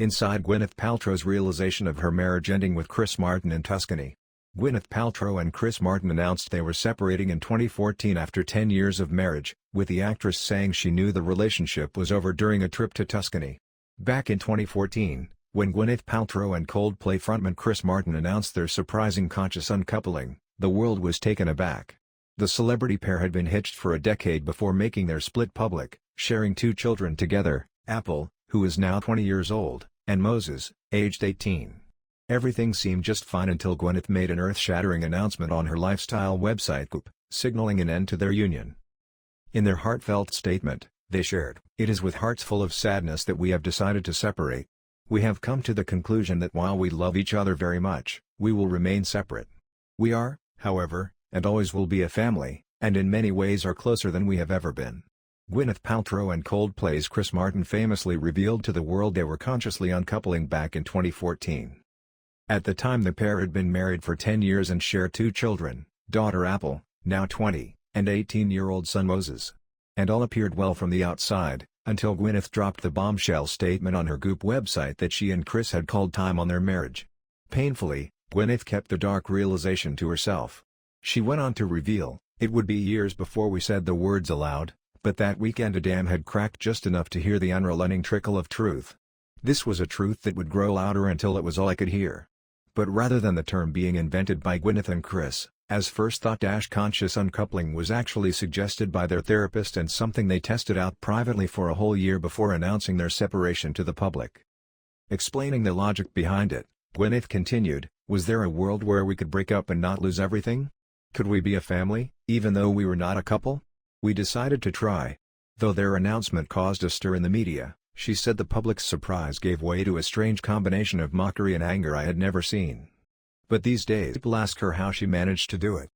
Inside Gwyneth Paltrow's realization of her marriage ending with Chris Martin in Tuscany. Gwyneth Paltrow and Chris Martin announced they were separating in 2014 after 10 years of marriage, with the actress saying she knew the relationship was over during a trip to Tuscany. Back in 2014, when Gwyneth Paltrow and Coldplay frontman Chris Martin announced their surprising conscious uncoupling, the world was taken aback. The celebrity pair had been hitched for a decade before making their split public, sharing 2 children together, Apple, who is now 20 years old, and Moses, aged 18. Everything seemed just fine until Gwyneth made an earth-shattering announcement on her lifestyle website Goop, signaling an end to their union. In their heartfelt statement, they shared, "It is with hearts full of sadness that we have decided to separate. We have come to the conclusion that while we love each other very much, we will remain separate. We are, however, and always will be a family, and in many ways are closer than we have ever been." Gwyneth Paltrow and Coldplay's Chris Martin famously revealed to the world they were consciously uncoupling back in 2014. At the time the pair had been married for 10 years and shared 2 children, daughter Apple, now 20, and 18-year-old son Moses. And all appeared well from the outside, until Gwyneth dropped the bombshell statement on her Goop website that she and Chris had called time on their marriage. Painfully, Gwyneth kept the dark realization to herself. She went on to reveal, "It would be years before we said the words aloud, but that weekend a dam had cracked just enough to hear the unrelenting trickle of truth. This was a truth that would grow louder until it was all I could hear." But rather than the term being invented by Gwyneth and Chris, as first thought, conscious uncoupling was actually suggested by their therapist and something they tested out privately for a whole year before announcing their separation to the public. Explaining the logic behind it, Gwyneth continued, "Was there a world where we could break up and not lose everything? Could we be a family, even though we were not a couple? We decided to try." Though their announcement caused a stir in the media, she said the public's surprise gave way to a strange combination of mockery and anger I had never seen. But these days people ask her how she managed to do it.